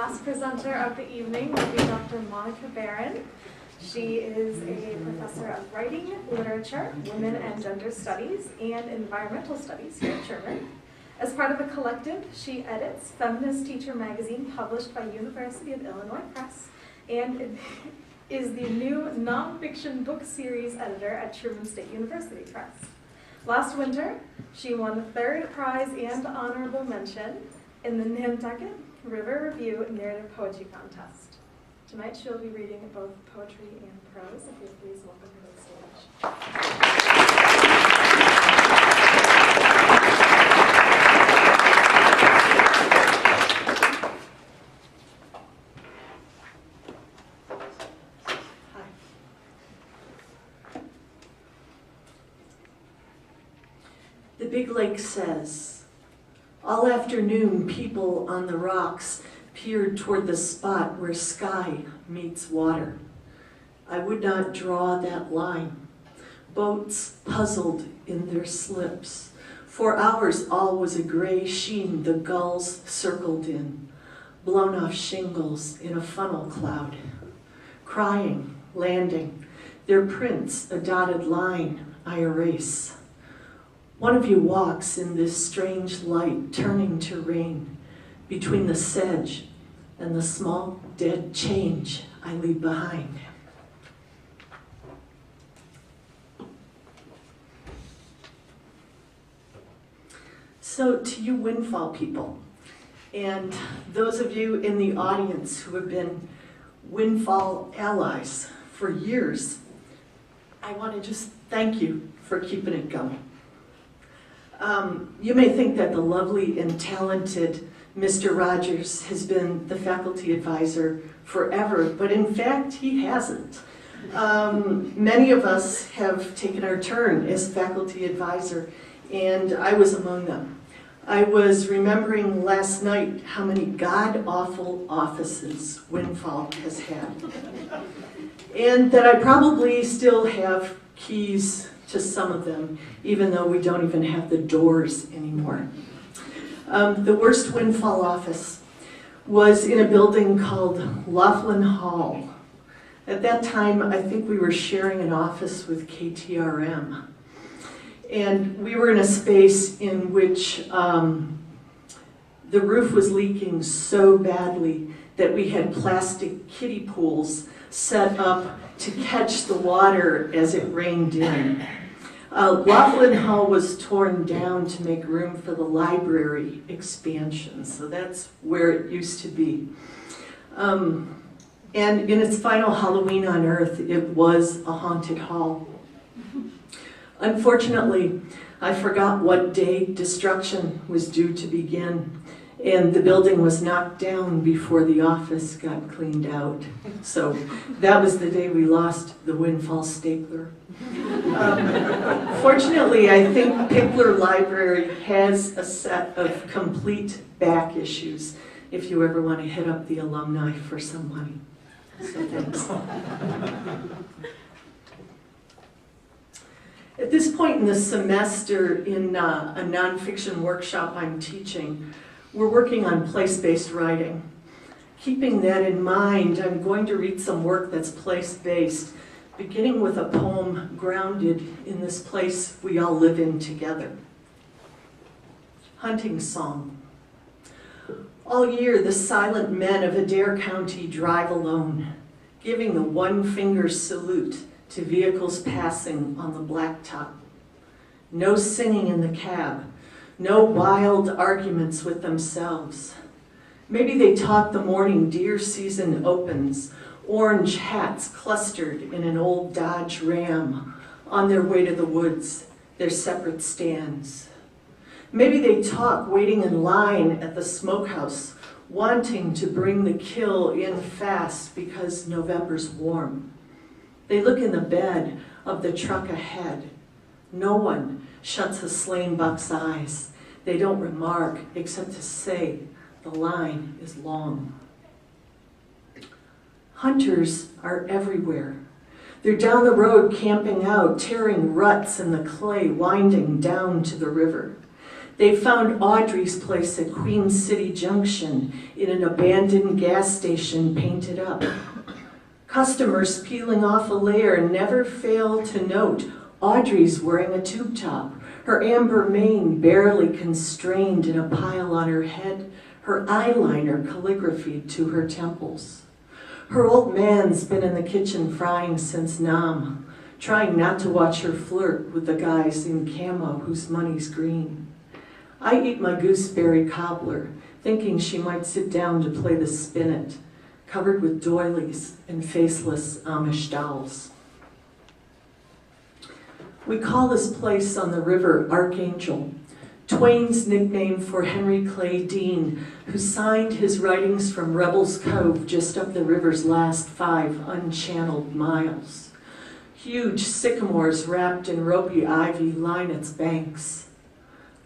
last presenter of the evening will be Dr. Monica Barron. She is a professor of writing, literature, women and gender studies, and environmental studies here at Sherman. As part of a collective, she edits Feminist Teacher magazine published by University of Illinois Press and is the new nonfiction book series editor at Truman State University Press. Last winter, she won the third prize and honorable mention in the Nantucket River Review Narrative Poetry Contest. Tonight she'll be reading both poetry and prose. If you'll please welcome her to the stage. The big lake says, all afternoon people on the rocks peered toward the spot where sky meets water. I would not draw that line. Boats puzzled in their slips. For hours all was a gray sheen the gulls circled in, blown off shingles in a funnel cloud. Crying, landing, their prints a dotted line I erase. One of you walks in this strange light, turning to rain, between the sedge and the small dead change I leave behind. So to you Windfall people, and those of you in the audience who have been Windfall allies for years, I want to just thank you for keeping it going. You may think that the lovely and talented Mr. Rogers has been the faculty advisor forever, but in fact he hasn't. Many of us have taken our turn as faculty advisor, and I was among them. I was remembering last night how many god-awful offices Windfall has had, and that I probably still have keys to some of them, even though we don't even have the doors anymore. The worst Windfall office was in a building called Laughlin Hall. At that time, I think we were sharing an office with KTRM. And we were in a space in which the roof was leaking so badly that we had plastic kiddie pools set up to catch the water as it rained in. Laughlin Hall was torn down to make room for the library expansion, so that's where it used to be. And in its final Halloween on Earth, it was a haunted hall. Unfortunately, I forgot what day destruction was due to begin, and the building was knocked down before the office got cleaned out. So that was the day we lost the Windfall stapler. Fortunately, I think Pickler Library has a set of complete back issues if you ever want to hit up the alumni for some money. So thanks. At this point in the semester in a nonfiction workshop I'm teaching, we're working on place-based writing. Keeping that in mind, I'm going to read some work that's place-based, beginning with a poem grounded in this place we all live in together. Hunting Song. All year, the silent men of Adair County drive alone, giving the one-finger salute to vehicles passing on the blacktop. No singing in the cab, no wild arguments with themselves. Maybe they talk the morning deer season opens, orange hats clustered in an old Dodge Ram on their way to the woods, their separate stands. Maybe they talk waiting in line at the smokehouse, wanting to bring the kill in fast because November's warm. They look in the bed of the truck ahead. No one shuts a slain buck's eyes. They don't remark except to say the line is long. Hunters are everywhere. They're down the road camping out, tearing ruts in the clay winding down to the river. They found Audrey's place at Queen City Junction in an abandoned gas station painted up. Customers peeling off a layer never fail to note Audrey's wearing a tube top, her amber mane barely constrained in a pile on her head, her eyeliner calligraphied to her temples. Her old man's been in the kitchen frying since Nam, trying not to watch her flirt with the guys in camo whose money's green. I eat my gooseberry cobbler, thinking she might sit down to play the spinet, covered with doilies and faceless Amish dolls. We call this place on the river Archangel, Twain's nickname for Henry Clay Dean, who signed his writings from Rebels Cove just up the river's last 5 unchanneled miles. Huge sycamores wrapped in ropey ivy line its banks.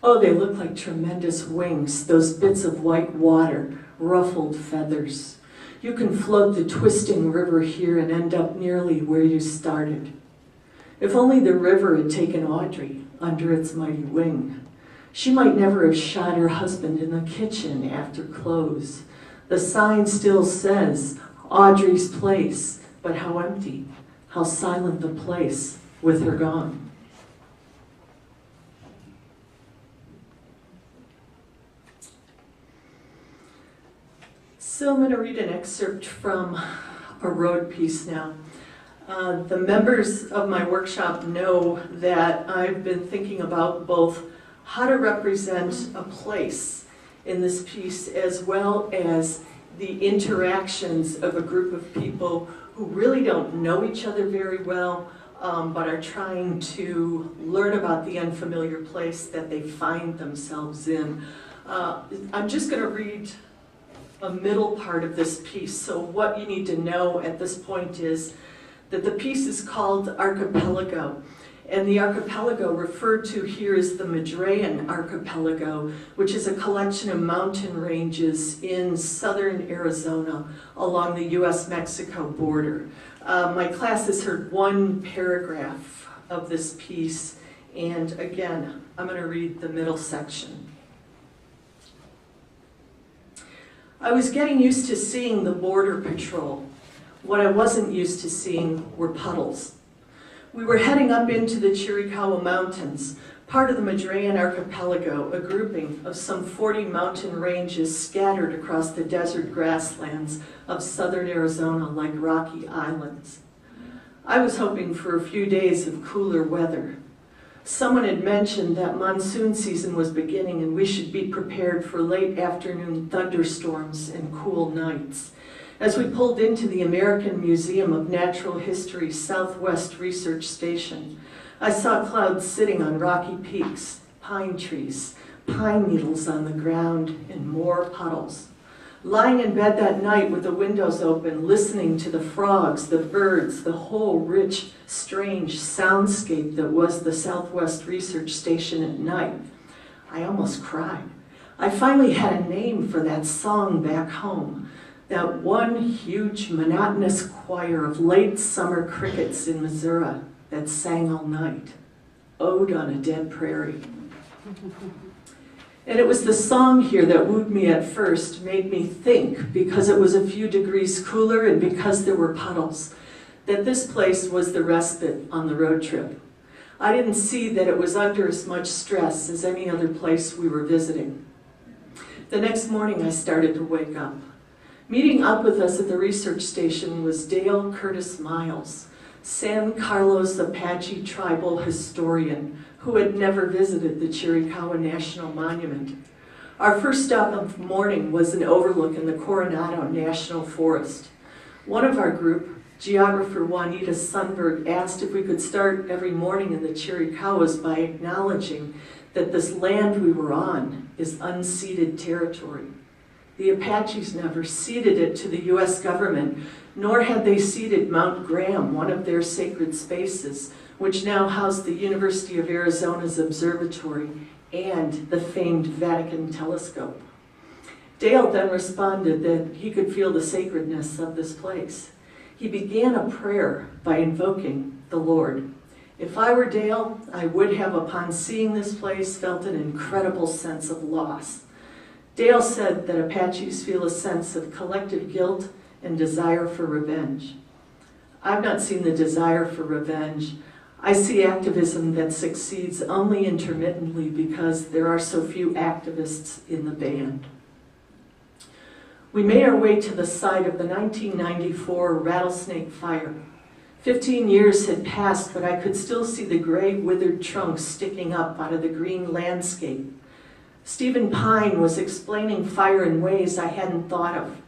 Oh, they look like tremendous wings, those bits of white water, ruffled feathers. You can float the twisting river here and end up nearly where you started. If only the river had taken Audrey under its mighty wing. She might never have shot her husband in the kitchen after close. The sign still says, Audrey's place, but how empty, how silent the place with her gone. So I'm going to read an excerpt from a road piece now. The members of my workshop know that I've been thinking about both how to represent a place in this piece as well as the interactions of a group of people who really don't know each other very well, but are trying to learn about the unfamiliar place that they find themselves in. I'm just going to read a middle part of this piece. So what you need to know at this point is that the piece is called Archipelago. And the archipelago referred to here is the Madrean Archipelago, which is a collection of mountain ranges in southern Arizona along the US-Mexico border. My class has heard one paragraph of this piece, and again, I'm going to read the middle section. I was getting used to seeing the border patrol. What I wasn't used to seeing were puddles. We were heading up into the Chiricahua Mountains, part of the Madrean Archipelago, a grouping of some 40 mountain ranges scattered across the desert grasslands of southern Arizona like rocky islands. I was hoping for a few days of cooler weather. Someone had mentioned that monsoon season was beginning and we should be prepared for late afternoon thunderstorms and cool nights. As we pulled into the American Museum of Natural History's Southwest Research Station, I saw clouds sitting on rocky peaks, pine trees, pine needles on the ground, and more puddles. Lying in bed that night with the windows open, listening to the frogs, the birds, the whole rich, strange soundscape that was the Southwest Research Station at night, I almost cried. I finally had a name for that song back home. That one huge monotonous choir of late summer crickets in Missouri that sang all night, Ode on a Dead Prairie. And it was the song here that wooed me at first, made me think, because it was a few degrees cooler and because there were puddles, that this place was the respite on the road trip. I didn't see that it was under as much stress as any other place we were visiting. The next morning I started to wake up. Meeting up with us at the research station was Dale Curtis Miles, San Carlos Apache tribal historian who had never visited the Chiricahua National Monument. Our first stop of the morning was an overlook in the Coronado National Forest. One of our group, geographer Juanita Sundberg, asked if we could start every morning in the Chiricahuas by acknowledging that this land we were on is unceded territory. The Apaches never ceded it to the U.S. government, nor had they ceded Mount Graham, one of their sacred spaces, which now house the University of Arizona's observatory and the famed Vatican telescope. Dale then responded that he could feel the sacredness of this place. He began a prayer by invoking the Lord, If I were Dale, I would have, upon seeing this place, felt an incredible sense of loss. Dale said that Apaches feel a sense of collective guilt and desire for revenge. I've not seen the desire for revenge. I see activism that succeeds only intermittently because there are so few activists in the band. We made our way to the site of the 1994 Rattlesnake Fire. 15 years had passed, but I could still see the gray, withered trunks sticking up out of the green landscape. Stephen Pine was explaining fire in ways I hadn't thought of.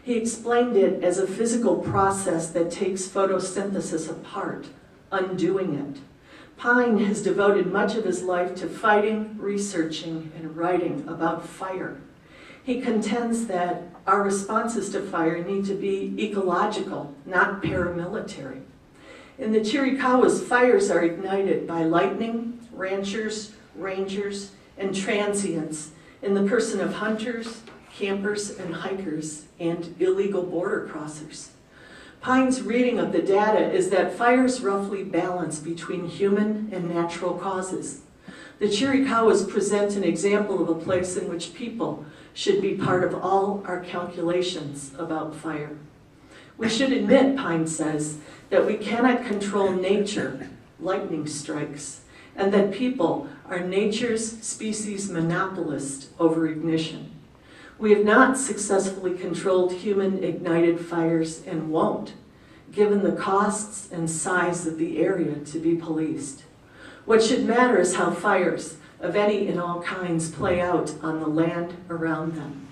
He explained it as a physical process that takes photosynthesis apart, undoing it. Pine has devoted much of his life to fighting, researching, and writing about fire. He contends that our responses to fire need to be ecological, not paramilitary. In the Chiricahuas, fires are ignited by lightning, ranchers, rangers, and transients in the person of hunters, campers, and hikers, and illegal border crossers. Pine's reading of the data is that fires roughly balance between human and natural causes. The Chiricahuas present an example of a place in which people should be part of all our calculations about fire. We should admit, Pine says, that we cannot control nature, lightning strikes, and that people are nature's species monopolist over ignition. We have not successfully controlled human ignited fires and won't, given the costs and size of the area to be policed. What should matter is how fires, of any and all kinds, play out on the land around them.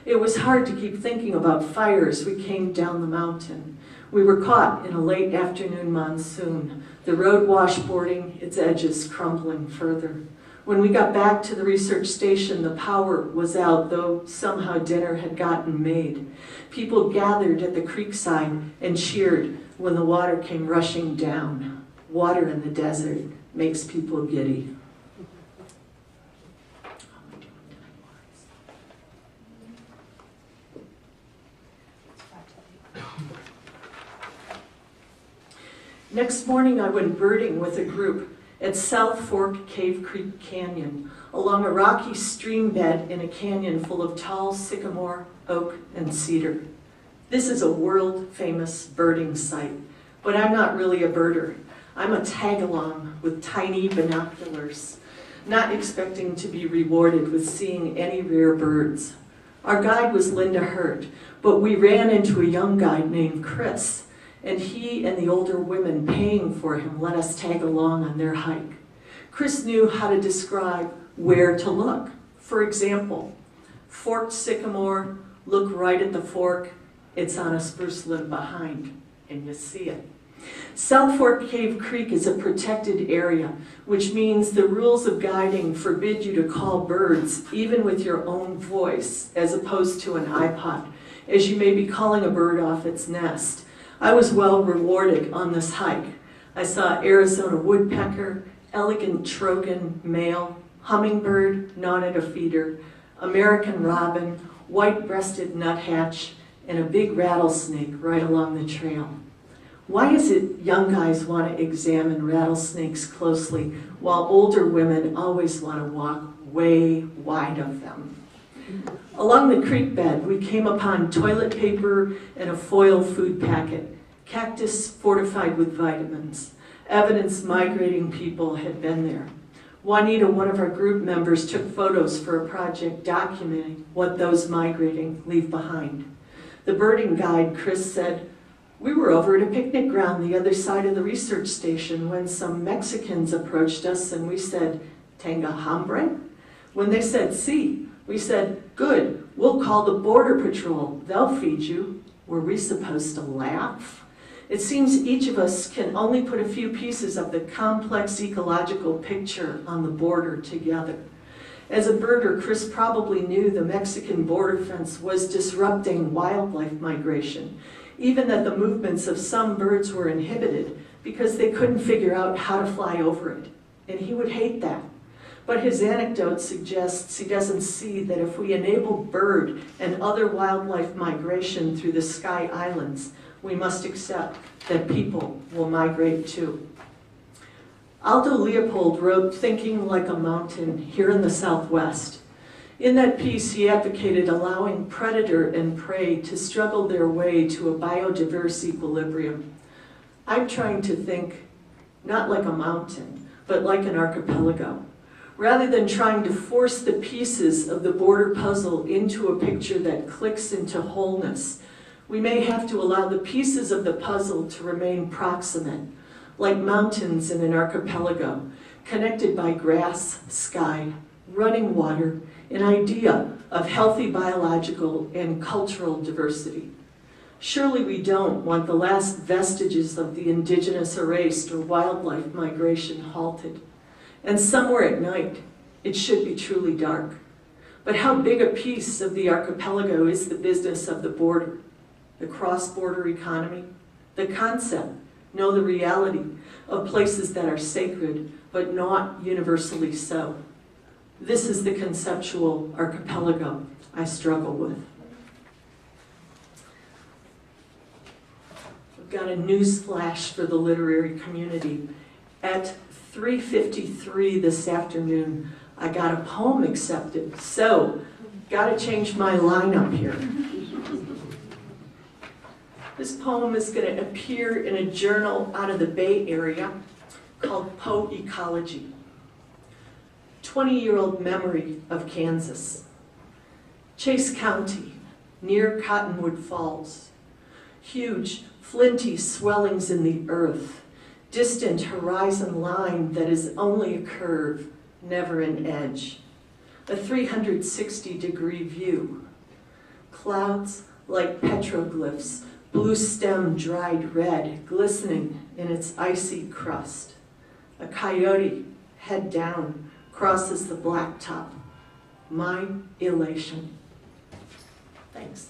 It was hard to keep thinking about fire as we came down the mountain. We were caught in a late afternoon monsoon, the road washboarding, its edges crumbling further. When we got back to the research station, the power was out, though somehow dinner had gotten made. People gathered at the creekside and cheered when the water came rushing down. Water in the desert makes people giddy. Next morning, I went birding with a group at South Fork Cave Creek Canyon, along a rocky stream bed in a canyon full of tall sycamore, oak, and cedar. This is a world-famous birding site, but I'm not really a birder. I'm a tag-along with tiny binoculars, not expecting to be rewarded with seeing any rare birds. Our guide was Linda Hurt, but we ran into a young guide named Chris, and he and the older women paying for him let us tag along on their hike. Chris knew how to describe where to look. For example, forked sycamore, look right at the fork, it's on a spruce limb behind, and you see it. South Fork Cave Creek is a protected area, which means the rules of guiding forbid you to call birds, even with your own voice, as opposed to an iPod, as you may be calling a bird off its nest. I was well rewarded on this hike. I saw Arizona woodpecker, elegant trogon male, hummingbird, gnawed at a feeder, American robin, white-breasted nuthatch, and a big rattlesnake right along the trail. Why is it young guys want to examine rattlesnakes closely while older women always want to walk way wide of them? Along the creek bed, we came upon toilet paper and a foil food packet, cactus fortified with vitamins, evidence migrating people had been there. Juanita, one of our group members, took photos for a project documenting what those migrating leave behind. The birding guide, Chris, said, "We were over at a picnic ground the other side of the research station when some Mexicans approached us and we said, 'Tenga hambre?' When they said, 'Si,' we said, 'Good, we'll call the Border Patrol. They'll feed you.' Were we supposed to laugh?" It seems each of us can only put a few pieces of the complex ecological picture on the border together. As a birder, Chris probably knew the Mexican border fence was disrupting wildlife migration, even that the movements of some birds were inhibited because they couldn't figure out how to fly over it. And he would hate that. But his anecdote suggests he doesn't see that if we enable bird and other wildlife migration through the Sky Islands, we must accept that people will migrate too. Aldo Leopold wrote Thinking Like a Mountain here in the Southwest. In that piece, he advocated allowing predator and prey to struggle their way to a biodiverse equilibrium. I'm trying to think not like a mountain, but like an archipelago. Rather than trying to force the pieces of the border puzzle into a picture that clicks into wholeness, we may have to allow the pieces of the puzzle to remain proximate, like mountains in an archipelago, connected by grass, sky, running water, an idea of healthy biological and cultural diversity. Surely we don't want the last vestiges of the indigenous erased or wildlife migration halted. And somewhere at night, it should be truly dark. But how big a piece of the archipelago is the business of the border, the cross-border economy, the concept, no, the reality of places that are sacred, but not universally so. This is the conceptual archipelago I struggle with. I've got a news flash for the literary community. At 3:53 this afternoon, I got a poem accepted, so got to change my lineup here. This poem is going to appear in a journal out of the Bay Area called Poe Ecology. 20-year-old memory of Kansas. Chase County, near Cottonwood Falls. Huge, flinty swellings in the earth. Distant horizon line that is only a curve, never an edge. A 360-degree view. Clouds like petroglyphs, blue stem dried red, glistening in its icy crust. A coyote, head down, crosses the blacktop. My elation. Thanks.